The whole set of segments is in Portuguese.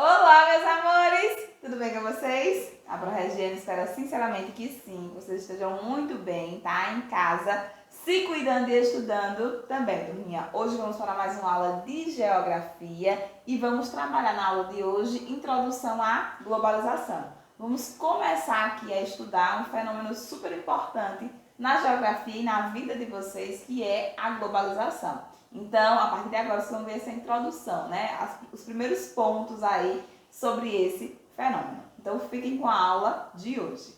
Olá, meus amores! Tudo bem com vocês? A ProRegiane espera sinceramente que sim, que vocês estejam muito bem, tá? Em casa, se cuidando e estudando também, turminha. Hoje vamos para mais uma aula de Geografia e vamos trabalhar na aula de hoje Introdução à Globalização. Vamos começar aqui a estudar um fenômeno super importante na geografia e na vida de vocês, que é a globalização. Então, a partir de agora, vocês vão ver essa introdução, né? Os primeiros pontos aí sobre esse fenômeno. Então, fiquem com a aula de hoje.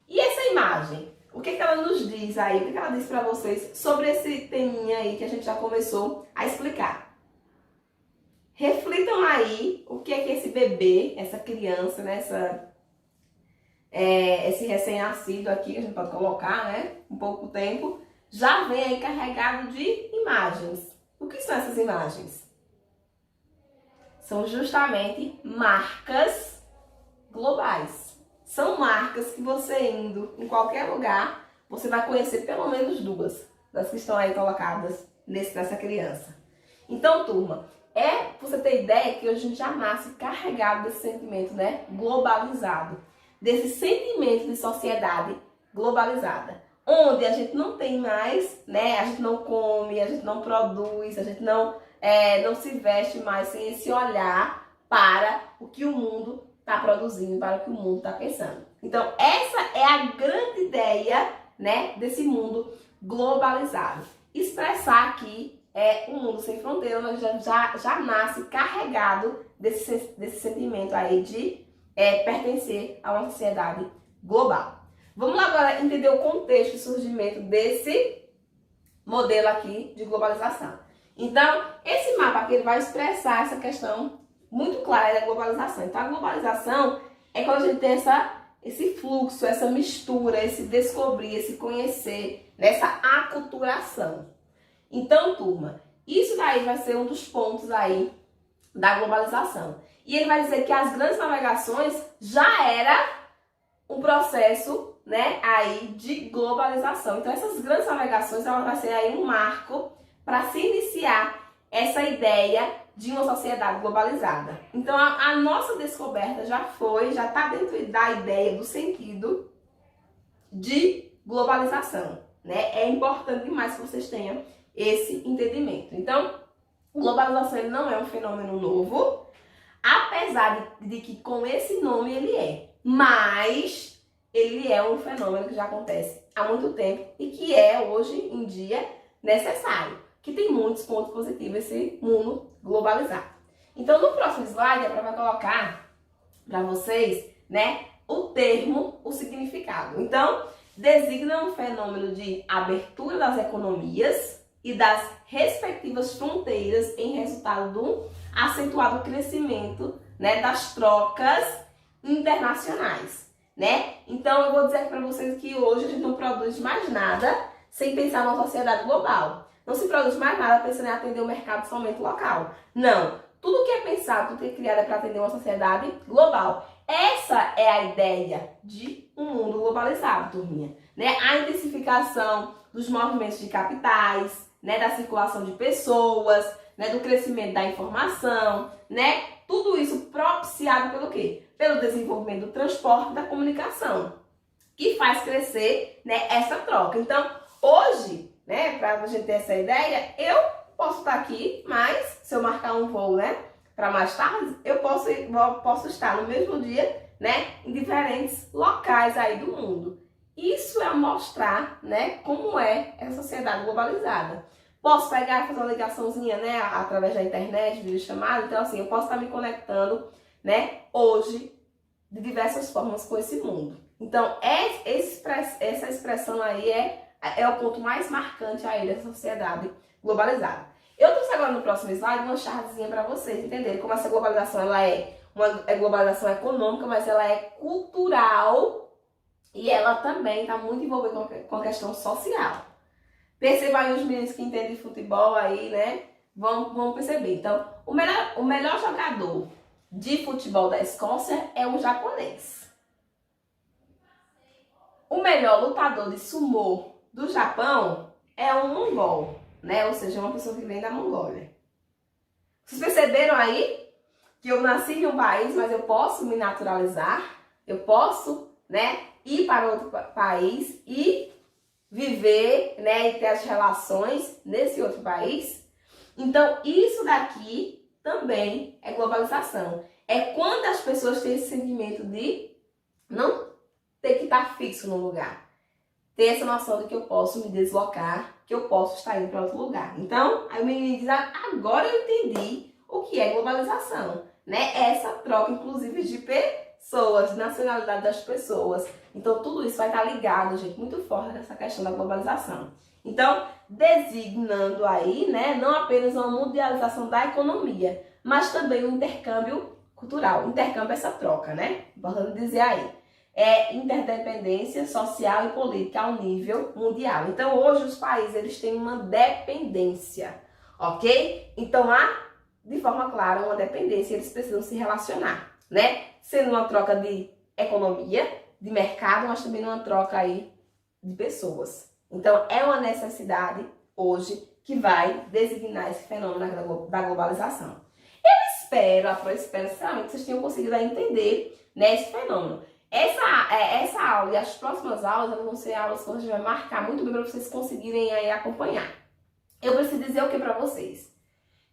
E essa imagem? O que ela nos diz aí? O que ela diz para vocês sobre esse teminha aí que a gente já começou a explicar? Reflitam aí o que é que esse bebê, essa criança, né? Esse recém-nascido aqui, que a gente pode colocar, né? Um pouco tempo, já vem aí carregado de imagens. O que são essas imagens? São justamente marcas globais. São marcas que você indo em qualquer lugar, você vai conhecer pelo menos duas das que estão aí colocadas nessa criança. Então, turma, você ter ideia que hoje a gente já nasce carregado desse sentimento, né? Globalizado. Desse sentimento de sociedade globalizada. Onde a gente não tem mais, né? A gente não come, a gente não produz, a gente não se veste mais sem esse olhar para o que o mundo está produzindo, para o que o mundo está pensando. Então, essa é a grande ideia, né, desse mundo globalizado. Expressar aqui um mundo sem fronteira, nós já nasce carregado desse sentimento aí de pertencer a uma sociedade global. Vamos lá agora entender o contexto de surgimento desse modelo aqui de globalização. Então, esse mapa aqui ele vai expressar essa questão muito clara da globalização. Então, a globalização é quando a gente tem esse fluxo, essa mistura, esse descobrir, esse conhecer, essa aculturação. Então, turma, isso daí vai ser um dos pontos aí da globalização. E ele vai dizer que as grandes navegações já era um processo, né, aí de globalização. Então, essas grandes navegações, ela vai ser aí um marco para se iniciar essa ideia de uma sociedade globalizada. Então, a nossa descoberta já está dentro da ideia, do sentido de globalização, né? É importante demais que vocês tenham esse entendimento. Então, globalização não é um fenômeno novo, apesar de que com esse nome ele mas ele é um fenômeno que já acontece há muito tempo e que é hoje em dia necessário, que tem muitos pontos positivos esse mundo globalizado. Então, no próximo slide, a vai colocar para vocês, né, o termo, o significado. Então, designa um fenômeno de abertura das economias e das respectivas fronteiras em resultado do acentuado crescimento, né, das trocas internacionais, né? Então, eu vou dizer para vocês que hoje a gente não produz mais nada sem pensar numa sociedade global. Não se produz mais nada pensando em atender o mercado somente local. Não. Tudo que é pensado, tudo que é criado é para atender uma sociedade global. Essa é a ideia de um mundo globalizado, turminha. Né? A intensificação dos movimentos de capitais, né? Da circulação de pessoas, né? Do crescimento da informação, né? Tudo isso propiciado pelo quê? Pelo desenvolvimento do transporte e da comunicação, que faz crescer, né, essa troca. Então, hoje, né, para a gente ter essa ideia, eu posso estar aqui, mas se eu marcar um voo, né, para mais tarde, eu posso estar no mesmo dia, né, em diferentes locais aí do mundo. Isso é mostrar, né, como é essa sociedade globalizada. Posso pegar e fazer uma ligaçãozinha, né, através da internet, videochamada. Então, assim, eu posso estar me conectando, né, hoje, de diversas formas com esse mundo. Então, essa expressão aí é o ponto mais marcante aí dessa sociedade globalizada. Eu trouxe agora no próximo slide uma chartzinha para vocês entenderem como essa globalização ela é uma globalização econômica, mas ela é cultural e ela também está muito envolvida com a questão social. Perceba aí os meninos que entendem de futebol aí, né? Vão perceber. Então, o melhor jogador de futebol da Escócia é o japonês. O melhor lutador de sumô do Japão é um mongol, né? Ou seja, uma pessoa que vem da Mongólia. Vocês perceberam aí que eu nasci em um país, mas eu posso me naturalizar, eu posso, né, ir para outro país e viver, né, e ter as relações nesse outro país? Então, isso daqui também é globalização. É quando as pessoas têm esse sentimento de não ter que estar fixo num lugar. Ter essa noção de que eu posso me deslocar, que eu posso estar indo para outro lugar. Então, aí o menino diz, agora eu entendi o que é globalização, né? Essa troca, inclusive, de pessoas, de nacionalidade das pessoas. Então, tudo isso vai estar ligado, gente, muito forte nessa questão da globalização. Então, designando aí, né, não apenas uma mundialização da economia, mas também um intercâmbio cultural. Intercâmbio é essa troca, né? Importante dizer aí. É interdependência social e política ao nível mundial. Então, hoje os países eles têm uma dependência, ok? Então, há, de forma clara, uma dependência, eles precisam se relacionar, né? Sendo uma troca de economia, de mercado, mas também uma troca aí de pessoas. Então, é uma necessidade hoje que vai designar esse fenômeno da globalização. Eu espero sinceramente que vocês tenham conseguido entender, né, esse fenômeno. Essa aula e as próximas aulas elas vão ser aulas que a gente vai marcar muito bem para vocês conseguirem aí acompanhar. Eu preciso dizer o que para vocês?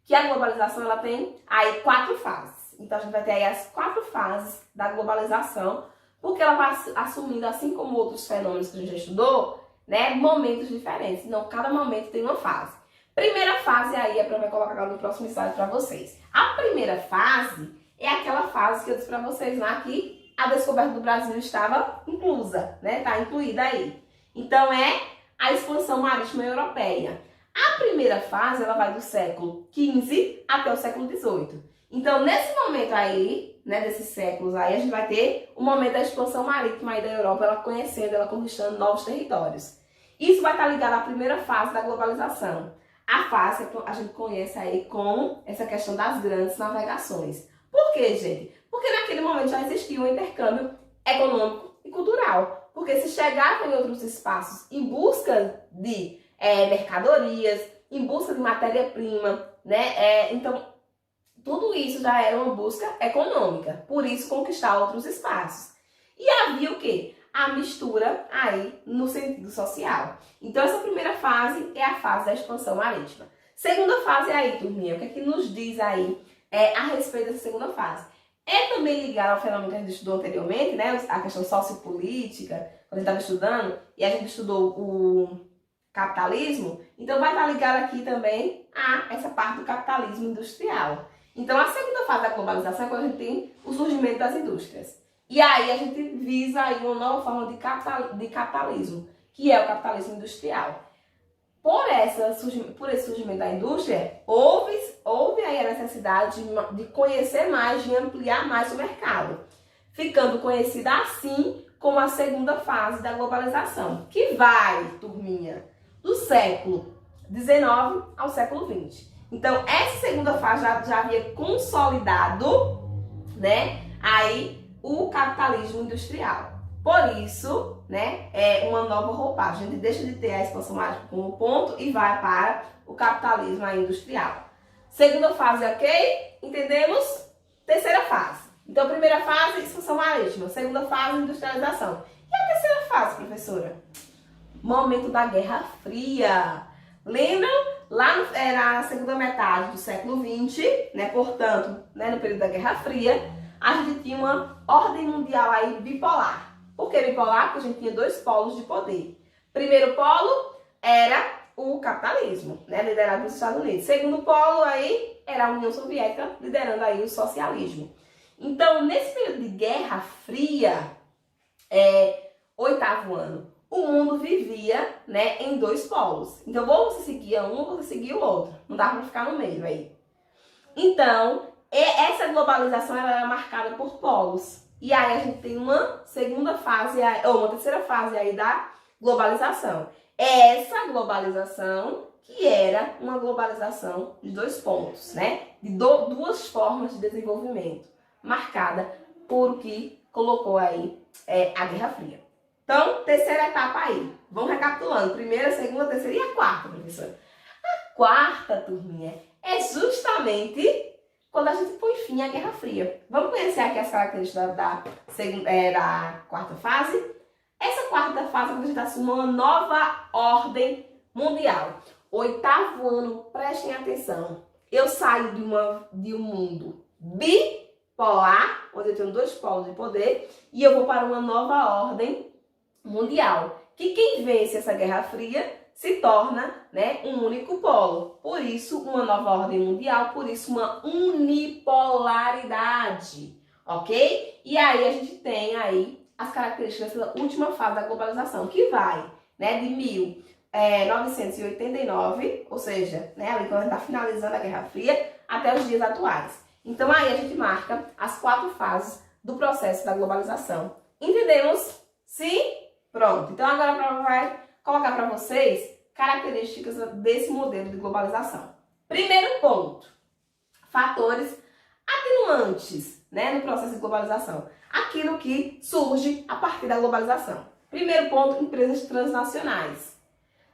Que a globalização ela tem aí 4 fases. Então a gente vai ter aí as 4 fases da globalização, porque ela vai assumindo, assim como outros fenômenos que a gente já estudou, né, momentos diferentes. Então cada momento tem uma fase. Primeira fase aí é para eu colocar no próximo slide para vocês. A primeira fase é aquela fase que eu disse para vocês lá que a descoberta do Brasil estava inclusa, né? Está incluída aí. Então, é a expansão marítima europeia. A primeira fase, ela vai do século XV até o século XVIII. Então, nesse momento aí, né, desses séculos aí, a gente vai ter o momento da expansão marítima aí da Europa, ela conhecendo, ela conquistando novos territórios. Isso vai estar ligado à primeira fase da globalização. A fase que a gente conhece aí como essa questão das grandes navegações. Por quê, gente? Porque naquele momento já existia um intercâmbio econômico e cultural. Porque se chegava em outros espaços em busca de mercadorias, em busca de matéria-prima, né? Então, tudo isso já era uma busca econômica. Por isso, conquistar outros espaços. E havia o quê? A mistura aí no sentido social. Então, essa primeira fase é a fase da expansão marítima. Segunda fase aí, turminha, o que é que nos diz aí a respeito dessa segunda fase? É também ligado ao fenômeno que a gente estudou anteriormente, né? A questão sociopolítica, quando a gente estava estudando, e a gente estudou o capitalismo, então vai estar ligado aqui também a essa parte do capitalismo industrial. Então, a segunda fase da globalização é quando a gente tem o surgimento das indústrias. E aí a gente visa aí uma nova forma de capitalismo, que é o capitalismo industrial. Por esse surgimento da indústria, houve aí a necessidade de conhecer mais, de ampliar mais o mercado, ficando conhecida assim como a segunda fase da globalização, que vai, turminha, do século XIX ao século XX. Então, essa segunda fase já havia consolidado, né, aí o capitalismo industrial. Por isso, né, é uma nova roupagem. A gente deixa de ter a expansão marítima como ponto e vai para o capitalismo industrial. Segunda fase, ok? Entendemos? Terceira fase. Então, primeira fase, expansão marítima. Segunda fase, industrialização. E a terceira fase, professora? Momento da Guerra Fria. Lembram? Lá na segunda metade do século XX, né, portanto, né, no período da Guerra Fria, a gente tinha uma ordem mundial aí bipolar. Por que bipolar? Porque a gente tinha 2 polos de poder. Primeiro polo era o capitalismo, né, liderado pelos Estados Unidos. Segundo polo aí era a União Soviética, liderando aí o socialismo. Então, nesse período de Guerra Fria, 8º ano, o mundo vivia, né, em 2 polos. Então, ou você seguia um, ou você seguia o outro. Não dá para ficar no meio aí. Então, essa globalização era marcada por polos. E aí a gente tem uma segunda fase, ou uma terceira fase aí da globalização. Essa globalização que era uma globalização de 2 pontos, né? De 2 formas de desenvolvimento, marcada por o que colocou aí a Guerra Fria. Então, terceira etapa aí. Vamos recapitulando. Primeira, segunda, terceira e a quarta, professora. A quarta, turminha, é justamente quando a gente põe fim à Guerra Fria. Vamos conhecer aqui as características da quarta fase? Essa quarta fase, quando a gente assume uma nova ordem mundial. 8º ano, prestem atenção. Eu saio de um mundo bipolar, onde eu tenho 2 polos de poder, e eu vou para uma nova ordem mundial. Que quem vence essa Guerra Fria se torna, né, um único polo. Por isso, uma nova ordem mundial, por isso, uma unipolaridade, ok? E aí a gente tem aí as características dessa última fase da globalização, que vai, né, de 1989, ou seja, né, ali quando a gente está finalizando a Guerra Fria, até os dias atuais. Então aí a gente marca as 4 fases do processo da globalização. Entendemos? Sim? Pronto. Então agora a prova vai colocar para vocês características desse modelo de globalização. Primeiro ponto, fatores atenuantes, né, no processo de globalização. Aquilo que surge a partir da globalização. Primeiro ponto, empresas transnacionais.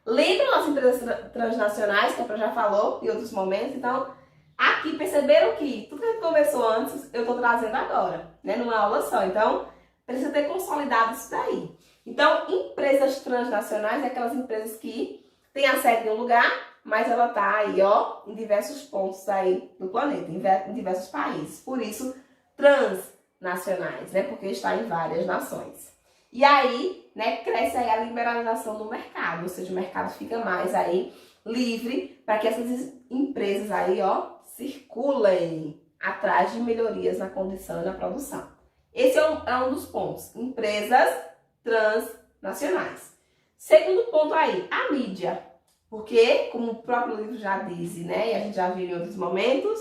Lembram das empresas transnacionais, que a Pro já falou em outros momentos? Então, aqui perceberam que tudo que a gente conversou antes, eu estou trazendo agora, né, numa aula só. Então, precisa ter consolidado isso daí. Então, empresas transnacionais é aquelas empresas que têm a sede em um lugar, mas ela está aí, ó, em diversos pontos aí do planeta, em diversos países. Por isso, transnacionais, né, porque está em várias nações. E aí, né, cresce aí a liberalização do mercado, ou seja, o mercado fica mais aí livre para que essas empresas aí, ó, circulem atrás de melhorias na condição e na produção. Esse é um dos pontos, empresas transnacionais. Segundo ponto aí, a mídia, porque, como o próprio livro já diz, né, e a gente já viu em outros momentos,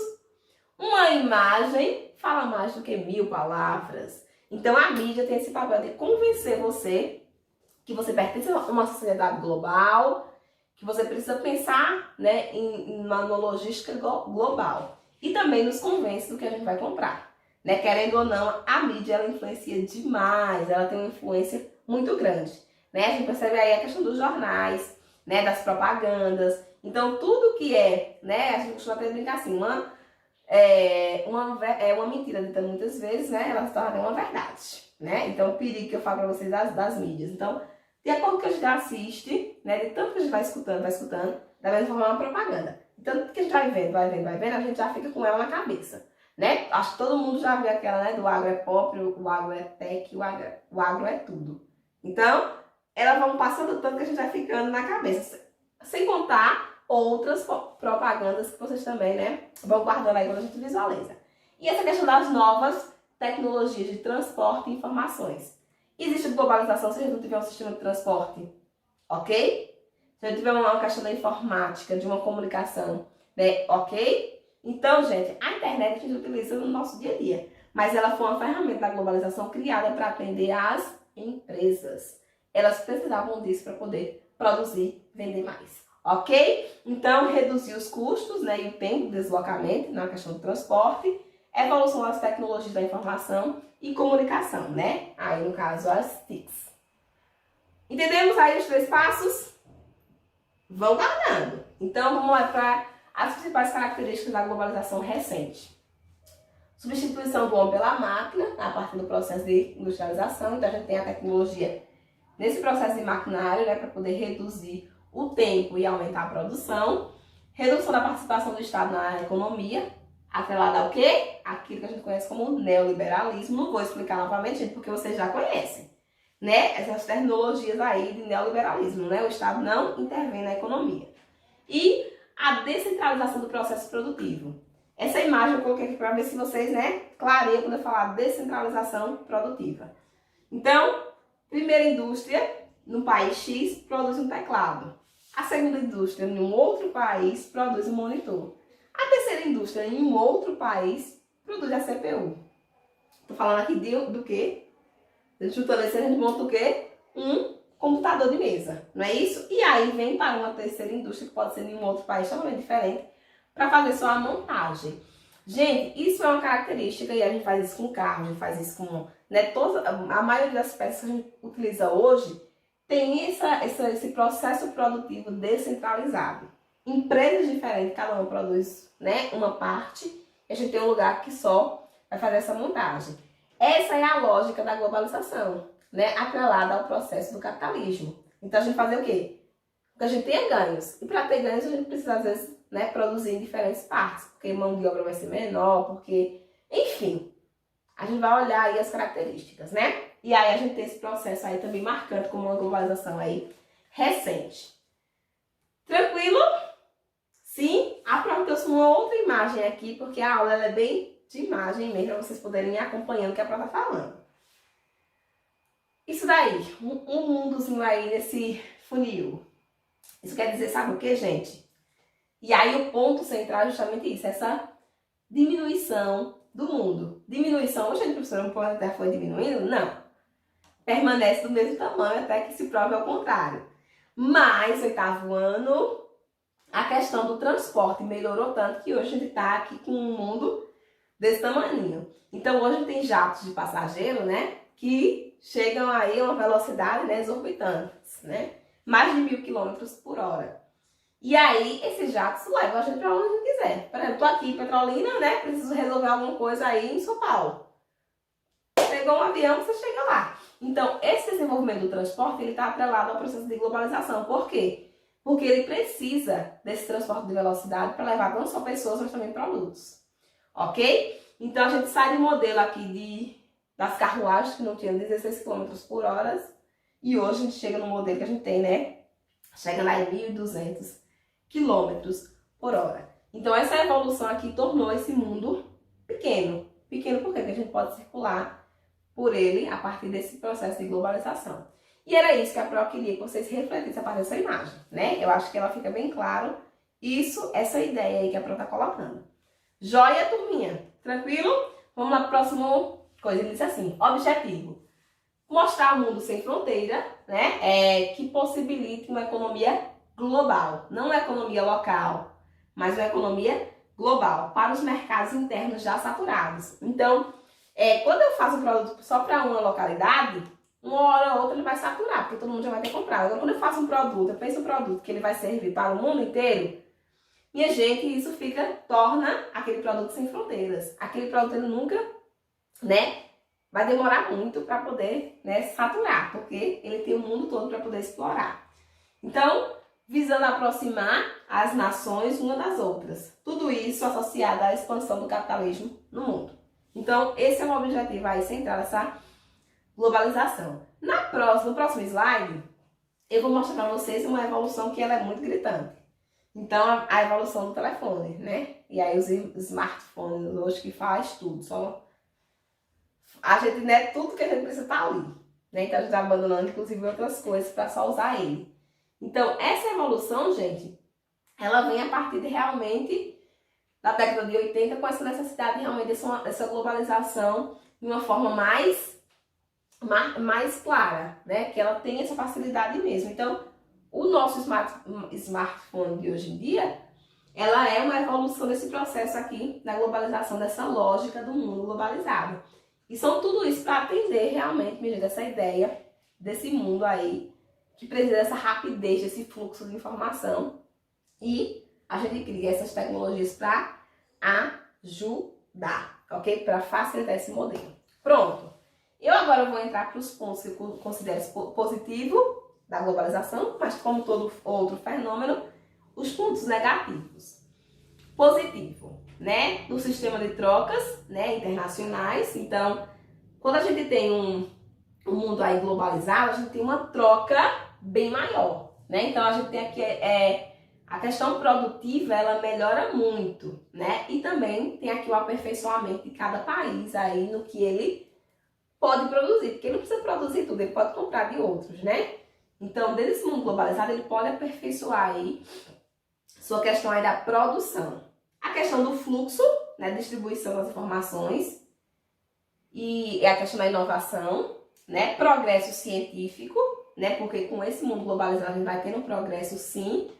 uma imagem fala mais do que 1000 palavras. Então, a mídia tem esse papel de convencer você que você pertence a uma sociedade global, que você precisa pensar, né, em uma logística global. E também nos convence do que a gente vai comprar. Né? Querendo ou não, a mídia ela influencia demais, ela tem uma influência muito grande. Né? A gente percebe aí a questão dos jornais, né, das propagandas. Então, tudo que é, né, a gente costuma até brincar assim, uma mentira dita muitas vezes, né, ela se torna uma verdade, né? Então, o perigo que eu falo para vocês das mídias. Então, de acordo com o que a gente assiste, né, de tanto que a gente vai escutando, da mesma forma é uma propaganda. Então, que a gente vai vendo, a gente já fica com ela na cabeça, né? Acho que todo mundo já viu aquela, né, do agro é pop, o agro é tech, o agro é tudo. Então, elas vão passando tanto que a gente vai ficando na cabeça. Sem contar outras propagandas que vocês também, né, vão guardando aí quando a gente visualiza. E essa questão das novas tecnologias de transporte e informações. Existe globalização se a gente não tiver um sistema de transporte, ok? Se a gente tiver uma questão da informática, de uma comunicação, né, ok? Então, gente, a internet a gente utiliza no nosso dia a dia, mas ela foi uma ferramenta da globalização criada para atender as empresas. Elas precisavam disso para poder produzir, vender mais. Ok? Então, reduzir os custos, né, e o tempo de deslocamento na questão do transporte, evolução das tecnologias da informação e comunicação, né? Aí, no caso, as TICs. Entendemos aí os 3 passos? Vão guardando. Então, vamos lá para as principais características da globalização recente. Substituição do homem pela máquina, a partir do processo de industrialização. Então, a gente tem a tecnologia nesse processo de maquinário, né, para poder reduzir o tempo e aumentar a produção. Redução da participação do Estado na economia, atrelada ao quê? Aquilo que a gente conhece como neoliberalismo. Não vou explicar novamente, gente, porque vocês já conhecem, né? Essas terminologias aí de neoliberalismo, né? O Estado não intervém na economia. E a descentralização do processo produtivo. Essa imagem eu coloquei aqui para ver se vocês, né, clareiam quando eu falar descentralização produtiva. Então, primeira indústria, no país X, produz um teclado. A segunda indústria, em um outro país, produz um monitor. A terceira indústria, em um outro país, produz a CPU. Estou falando aqui do quê? Juntando esse, a gente monta o quê? Um computador de mesa, não é isso? E aí vem para uma terceira indústria, que pode ser em um outro país totalmente diferente, para fazer só a montagem. Gente, isso é uma característica, e a gente faz isso com carro, a gente faz isso com, né, a maioria das peças que a gente utiliza hoje, tem esse processo produtivo descentralizado. Empresas diferentes, cada uma produz, né, uma parte, e a gente tem um lugar que só vai fazer essa montagem. Essa é a lógica da globalização, né? Atrelada ao processo do capitalismo. Então a gente fazer o quê? Que a gente tenha ganhos. E para ter ganhos a gente precisa, às vezes, né, produzir em diferentes partes. Porque mão de obra vai ser menor, porque... Enfim, a gente vai olhar aí as características, né? E aí a gente tem esse processo aí também marcante como uma globalização aí recente. Tranquilo? Sim? Trouxe uma outra imagem aqui, porque a aula ela é bem de imagem mesmo, para vocês poderem ir acompanhando o que a Pró tá falando. Isso daí, um mundozinho aí nesse funil. Isso quer dizer, sabe o que, gente? E aí o ponto central é justamente isso, essa diminuição do mundo. Diminuição, gente, professora, o planeta Terra foi diminuindo? Não. Permanece do mesmo tamanho até que se prove ao contrário. Mas, 8º ano, a questão do transporte melhorou tanto que hoje a gente está aqui com um mundo desse tamanho. Então, hoje tem jatos de passageiro, né, que chegam aí a uma velocidade, né, exorbitantes, né, mais de 1000 km por hora. E aí, esses jatos levam a gente para onde a gente quiser. Por exemplo, tô aqui em Petrolina, né, preciso resolver alguma coisa aí em São Paulo. Pegou um avião, você chega lá. Então, esse desenvolvimento do transporte, ele está atrelado ao processo de globalização. Por quê? Porque ele precisa desse transporte de velocidade para levar não só pessoas, mas também produtos. Ok? Então, a gente sai do modelo aqui das carruagens, que não tinham 16 km por hora, e hoje a gente chega no modelo que a gente tem, né? Chega lá em 1.200 km por hora. Então, essa evolução aqui tornou esse mundo pequeno. Pequeno por quê? Porque a gente pode circular por ele a partir desse processo de globalização. E era isso que a Pró queria que vocês refletissem a partir dessa imagem, né? Eu acho que ela fica bem claro isso, essa ideia aí que a Pró tá colocando. Joia, turminha? Tranquilo? Vamos lá para o próximo coisa. Ele disse assim, objetivo. Mostrar o mundo sem fronteira, né? Que possibilite uma economia global. Não uma economia local, mas uma economia global para os mercados internos já saturados. Então, quando eu faço um produto só para uma localidade, uma hora ou outra ele vai saturar, porque todo mundo já vai ter comprado. Agora, quando eu faço um produto, eu penso um produto que ele vai servir para o mundo inteiro, minha gente, isso torna aquele produto sem fronteiras. Aquele produto ele nunca, né, vai demorar muito para poder, né, saturar, porque ele tem o mundo todo para poder explorar. Então, visando aproximar as nações uma das outras. Tudo isso associado à expansão do capitalismo no mundo. Então, esse é o objetivo aí central dessa globalização. No próximo slide, eu vou mostrar para vocês uma evolução que ela é muito gritante. Então, a evolução do telefone, né? E aí os smartphones hoje que faz tudo. Só a gente, né, tudo que a gente precisa tá ali. Né? Então, a gente tá abandonando, inclusive, outras coisas para só usar ele. Então, essa evolução, gente, ela vem a partir de realmente da década de 80 com essa necessidade realmente dessa globalização de uma forma mais clara, né? Que ela tem essa facilidade mesmo. Então, o nosso smartphone de hoje em dia, ela é uma evolução desse processo aqui, da globalização, dessa lógica do mundo globalizado. E são tudo isso para atender realmente, minha gente, essa ideia desse mundo aí, que precisa dessa rapidez, desse fluxo de informação. E a gente cria essas tecnologias para ajudar, ok? Para facilitar esse modelo. Pronto. Eu agora vou entrar para os pontos que eu considero positivo da globalização, mas como todo outro fenômeno, os pontos negativos. Positivo, né? No sistema de trocas, né, internacionais. Então, quando a gente tem um mundo aí globalizado, a gente tem uma troca bem maior, né? Então, a gente tem aqui a questão produtiva, ela melhora muito, né? E também tem aqui o aperfeiçoamento de cada país aí no que ele pode produzir, porque ele não precisa produzir tudo, ele pode comprar de outros, né? Então, dentro desse mundo globalizado, ele pode aperfeiçoar aí sua questão aí da produção. A questão do fluxo, né, distribuição das informações e a questão da inovação, né, progresso científico, né, porque com esse mundo globalizado a gente vai tendo um progresso sim,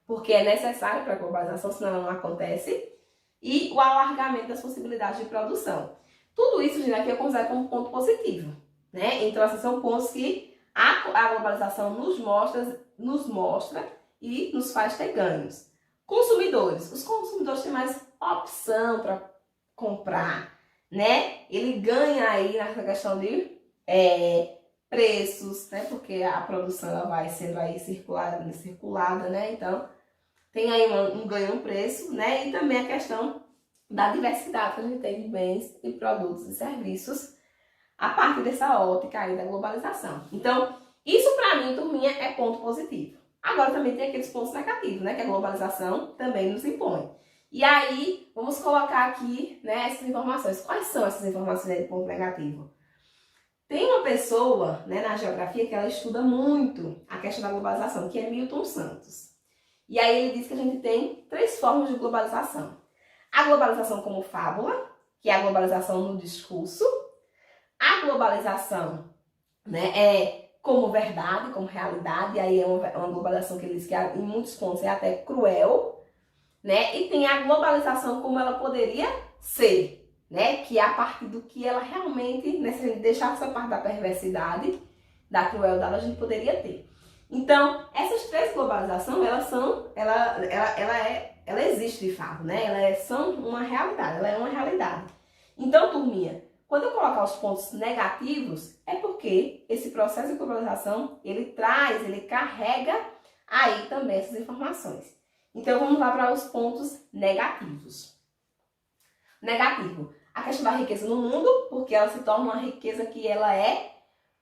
porque é necessário para a globalização, senão ela não acontece, e o alargamento das possibilidades de produção. Tudo isso, gente, aqui eu considero como um ponto positivo, né? Então, esses são pontos que a globalização nos mostra e nos faz ter ganhos. Consumidores. Os consumidores têm mais opção para comprar, né? Ele ganha aí nessa questão de preços, né? Porque a produção ela vai sendo aí circulada, né? Então, tem aí um ganho no preço, né? E também a questão da diversidade que a gente tem de bens e produtos e serviços a partir dessa ótica aí da globalização. Então, isso para mim, turminha, é ponto positivo. Agora também tem aqueles pontos negativos, né? Que a globalização também nos impõe. E aí, vamos colocar aqui, né, essas informações. Quais são essas informações aí de ponto negativo? Tem uma pessoa, né, na geografia que ela estuda muito a questão da globalização, que é Milton Santos. E aí ele diz que a gente tem 3 formas de globalização. A globalização como fábula, que é a globalização no discurso. A globalização, né, como verdade, como realidade. E aí é uma globalização que ele diz que em muitos pontos é até cruel. Né? E tem a globalização como ela poderia ser, né? Que é a partir do que ela realmente, né? Se a gente deixar essa parte da perversidade, da crueldade, a gente poderia ter. Então, essas 3 globalizações, ela existe de fato, né? Elas são uma realidade, ela é uma realidade. Então, turminha, quando eu colocar os pontos negativos, é porque esse processo de globalização, ele carrega aí também essas informações. Então, vamos lá para os pontos negativos. Negativo, a questão da riqueza no mundo, porque ela se torna uma riqueza que ela é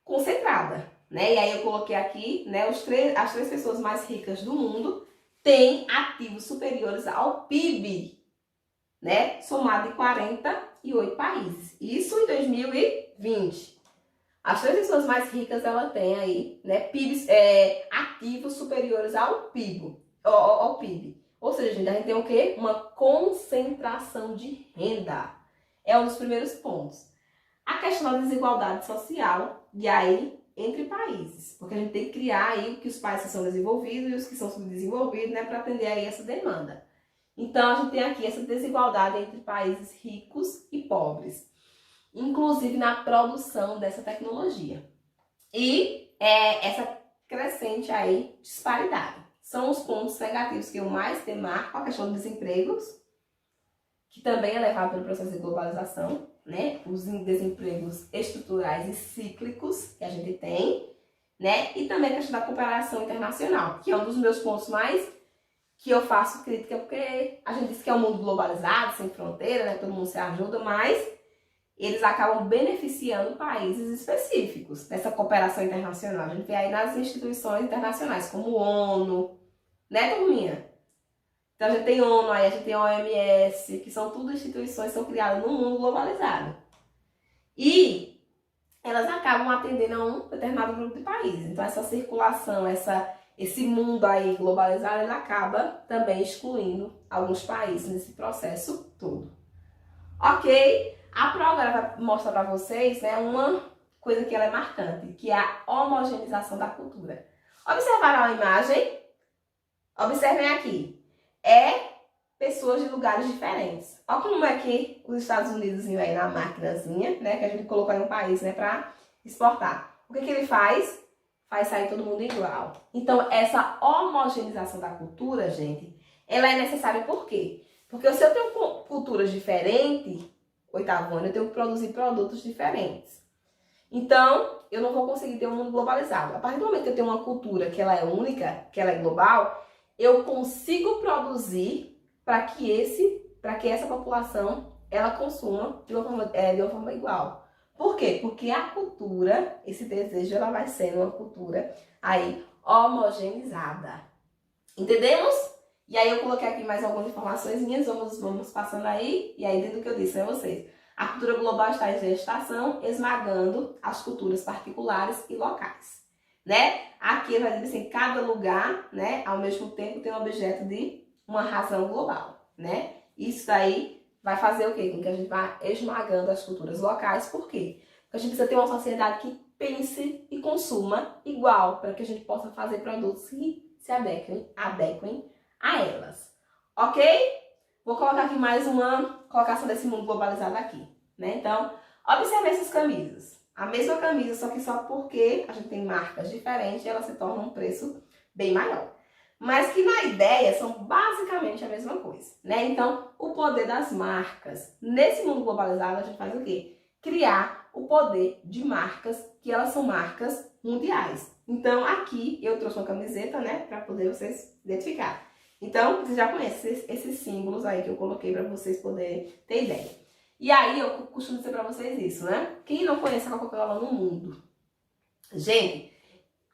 concentrada, né? E aí eu coloquei aqui, né, as 3 pessoas mais ricas do mundo têm ativos superiores ao PIB, né? Somado em 48 países. Isso em 2020. As 3 pessoas mais ricas, ela tem aí, né, PIBs, ativos superiores ao PIB. Ao PIB. Ou seja, a gente tem o quê? Uma concentração de renda. É um dos primeiros pontos. A questão da desigualdade social, e aí, entre países. Porque a gente tem que criar aí que os países que são desenvolvidos e os que são subdesenvolvidos, né, para atender aí essa demanda. Então, a gente tem aqui essa desigualdade entre países ricos e pobres. Inclusive na produção dessa tecnologia. E essa crescente aí disparidade. São os pontos negativos que eu mais demarco, a questão dos desempregos, que também é levado pelo processo de globalização, né? Os desempregos estruturais e cíclicos que a gente tem, né? E também a questão da cooperação internacional, que é um dos meus pontos mais que eu faço crítica, porque a gente diz que é um mundo globalizado, sem fronteira, né? Todo mundo se ajuda, mas eles acabam beneficiando países específicos nessa cooperação internacional. A gente vê aí nas instituições internacionais, como ONU, né, turminha? Então a gente tem ONU, aí a gente tem OMS, que são tudo instituições que são criadas no mundo globalizado. E elas acabam atendendo a um determinado grupo de países. Então essa circulação, esse mundo aí globalizado, ele acaba também excluindo alguns países nesse processo todo. Ok? A prova agora vai mostrar para vocês, né, uma coisa que ela é marcante, que é a homogeneização da cultura. Observaram a imagem? Observem aqui. Pessoas de lugares diferentes. Olha como é que os Estados Unidos aí na maquinazinha, né, que a gente colocou em um país, né, para exportar. O que ele faz? Faz sair todo mundo igual. Então, essa homogeneização da cultura, gente, ela é necessária por quê? Porque se eu tenho culturas diferentes, 8º ano, eu tenho que produzir produtos diferentes. Então, eu não vou conseguir ter um mundo globalizado. A partir do momento que eu tenho uma cultura que ela é única, que ela é global, eu consigo produzir para que essa população ela consuma de uma forma igual. Por quê? Porque a cultura, esse desejo, ela vai sendo uma cultura aí homogeneizada. Entendemos? E aí eu coloquei aqui mais algumas informações minhas, vamos passando aí, e aí dentro do que eu disse a vocês. A cultura global está em gestação, esmagando as culturas particulares e locais, né? Aqui vai dizer assim, cada lugar, né, ao mesmo tempo tem um objeto de uma razão global, né? Isso aí vai fazer o quê? Com que a gente vá esmagando as culturas locais, por quê? Porque a gente precisa ter uma sociedade que pense e consuma igual, para que a gente possa fazer produtos que se adequem a elas, ok? Vou colocar aqui mais uma colocação desse mundo globalizado aqui, né? Então, observe essas camisas. A mesma camisa, só que só porque a gente tem marcas diferentes, ela se torna um preço bem maior. mas que na ideia são basicamente a mesma coisa, né? Então, o poder das marcas. Nesse mundo globalizado, a gente faz o quê? Criar o poder de marcas, que elas são marcas mundiais. Então, aqui eu trouxe uma camiseta, né, para poder vocês identificar. Então, vocês já conhecem esses símbolos aí que eu coloquei para vocês poderem ter ideia. E aí, eu costumo dizer para vocês isso, né? Quem não conhece a Coca-Cola no mundo? Gente,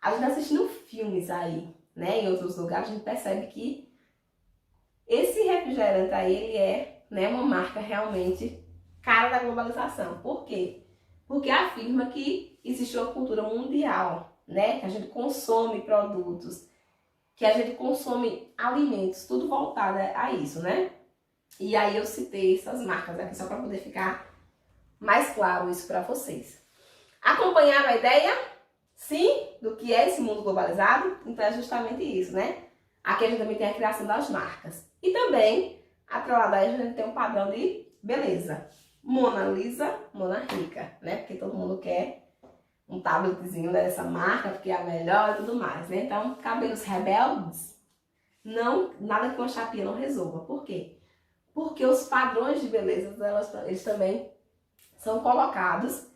a gente assistindo filmes aí, né, em outros lugares, a gente percebe que esse refrigerante aí, ele é, né, uma marca realmente cara da globalização. Por quê? Porque afirma que existe uma cultura mundial, né, que a gente consome produtos, que a gente consome alimentos, tudo voltado a isso, né? E aí eu citei essas marcas aqui só para poder ficar mais claro isso para vocês. Acompanharam a ideia? Sim, do que é esse mundo globalizado? Então é justamente isso, né? Aqui a gente também tem a criação das marcas. E também, atrelado a isso, a gente tem um padrão de beleza. Mona Lisa, Mona Rica, né? Porque todo mundo quer um tabletzinho dessa marca, porque é a melhor e tudo mais, né? Então, cabelos rebeldes, não, nada que uma chapinha não resolva. Por quê? Porque os padrões de beleza, eles também são colocados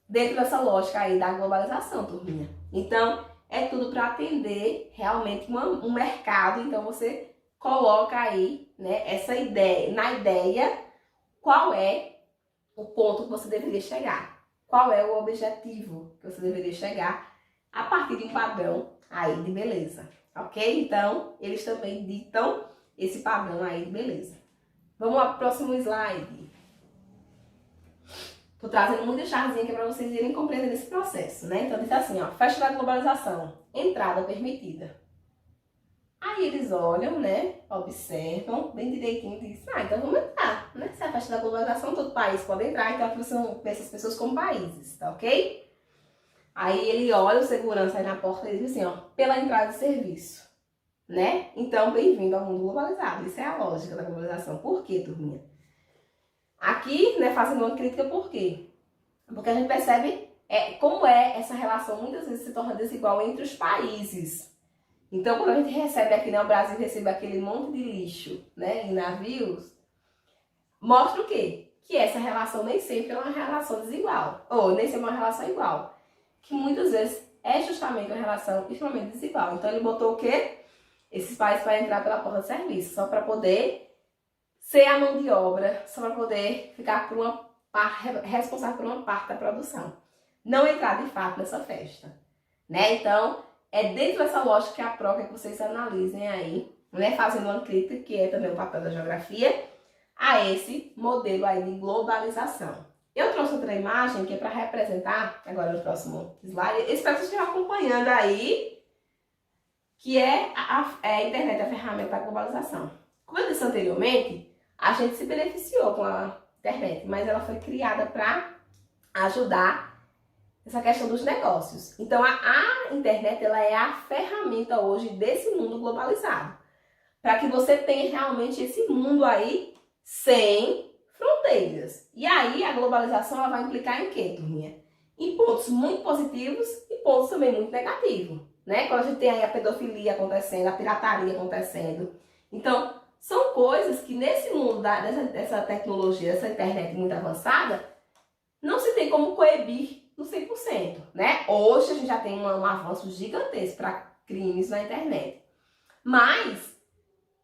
dentro dessa lógica aí da globalização, turminha. Então, é tudo para atender realmente um mercado. Então, você coloca aí, né, essa ideia, na ideia, qual é o ponto que você deveria chegar. Qual é o objetivo que você deveria chegar a partir de um padrão aí de beleza, ok? Então, eles também ditam esse padrão aí de beleza. Vamos lá para o próximo slide. Tô trazendo muita charzinha aqui para vocês irem compreendendo esse processo, né? Então, diz assim, ó, festa da globalização, entrada permitida. Aí eles olham, né, observam bem direitinho e dizem, então vamos entrar, né? Se é a festa da globalização, todo país pode entrar, então aqui você não vê essas pessoas como países, tá ok? Aí ele olha o segurança aí na porta e diz assim, ó, pela entrada de serviço, né? Então, bem-vindo ao mundo globalizado. Isso é a lógica da globalização. Por quê, turminha? Aqui, né, fazendo uma crítica, por quê? Porque a gente percebe como é essa relação, muitas vezes se torna desigual entre os países. Então, quando a gente recebe aqui, né, o Brasil recebe aquele monte de lixo, né, em navios, mostra o quê? Que essa relação nem sempre é uma relação desigual, ou nem sempre é uma relação igual. Que muitas vezes é justamente uma relação extremamente desigual. Então, ele botou o quê? Esses países para entrar pela porta de serviço, só para poder ser a mão de obra, só para poder ficar por uma parte, responsável por uma parte da produção. Não entrar de fato nessa festa, né? Então, é dentro dessa lógica que a prova que vocês analisem aí, né? Fazendo uma crítica, que é também o papel da geografia, a esse modelo aí de globalização. Eu trouxe outra imagem que é para representar, agora no próximo slide, eu espero que vocês estejam acompanhando aí, que é a internet, a ferramenta da globalização. Como eu disse anteriormente, a gente se beneficiou com a internet, mas ela foi criada para ajudar essa questão dos negócios. Então, a internet, ela é a ferramenta hoje desse mundo globalizado, para que você tenha realmente esse mundo aí sem fronteiras. E aí, a globalização, ela vai implicar em quê, turminha? Em pontos muito positivos e pontos também muito negativos, né? Quando a gente tem aí a pedofilia acontecendo, a pirataria acontecendo. Então, são coisas que nesse mundo dessa tecnologia, dessa internet muito avançada, não se tem como coibir no 100%, né? Hoje a gente já tem um avanço gigantesco para crimes na internet. Mas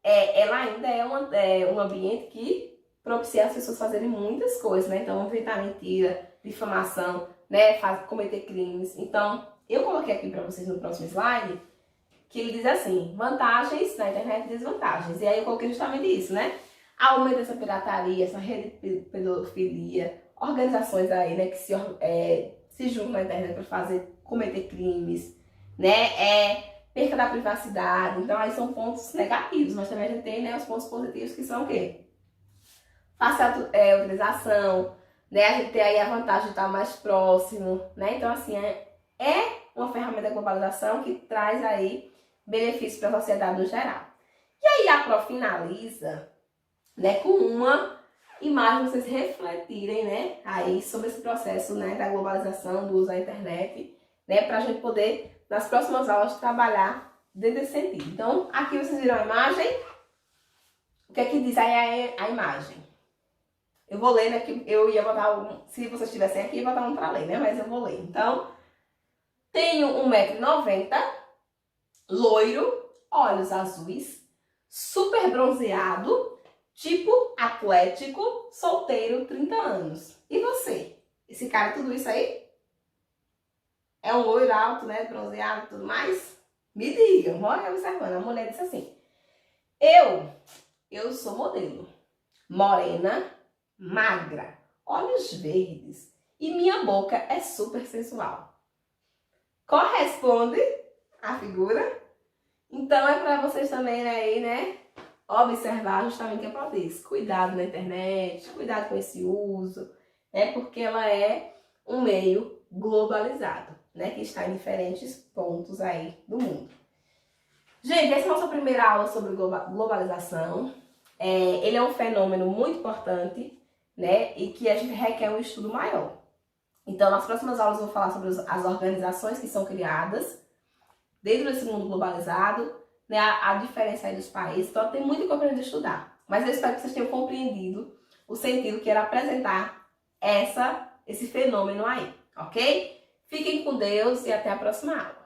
ela ainda é um ambiente que propicia as pessoas fazerem muitas coisas, né? Então, inventar mentira, difamação, né? Cometer crimes. Então, eu coloquei aqui para vocês no próximo slide, que ele diz assim, vantagens da internet e desvantagens. E aí eu coloquei justamente isso, né? Aumento dessa pirataria, essa rede de pedofilia, organizações aí, né, que se juntam na internet para cometer crimes, né? Perca da privacidade. Então aí são pontos negativos, mas também a gente tem, né, os pontos positivos, que são o quê? Fácil utilização, né? A gente tem aí a vantagem de estar mais próximo, né? Então assim, é uma ferramenta da globalização que traz aí benefícios para a sociedade no geral. E aí a Pro finaliza, né, com uma imagem, vocês refletirem, né, aí sobre esse processo, né, da globalização, do uso da internet, né, para a gente poder, nas próximas aulas, trabalhar dentro desse sentido. Então, aqui vocês viram a imagem. O que é que diz aí a imagem? Eu vou ler, né? Que eu ia botar um. Se vocês estivessem aqui, eu ia botar um pra ler, né? Mas eu vou ler. Então, tenho 1,90 m, loiro, olhos azuis, super bronzeado, tipo atlético, solteiro, 30 anos. E você? Esse cara, tudo isso aí? É um loiro alto, né? Bronzeado e tudo mais? Me digam, olha observando. A mulher disse assim: Eu sou modelo, morena, magra, olhos verdes e minha boca é super sensual. Corresponde à figura? Então é para vocês também aí, né, observar justamente o que é para isso. Cuidado na internet, cuidado com esse uso, né, porque ela é um meio globalizado, né, que está em diferentes pontos aí do mundo. Gente, essa é a nossa primeira aula sobre globalização. Ele é um fenômeno muito importante, né, e que a gente requer um estudo maior. Então, nas próximas aulas eu vou falar sobre as organizações que são criadas dentro desse mundo globalizado, né, a diferença aí dos países. Então, tem muito que eu aprender a estudar. Mas eu espero que vocês tenham compreendido o sentido que era apresentar esse fenômeno aí, ok? Fiquem com Deus e até a próxima aula.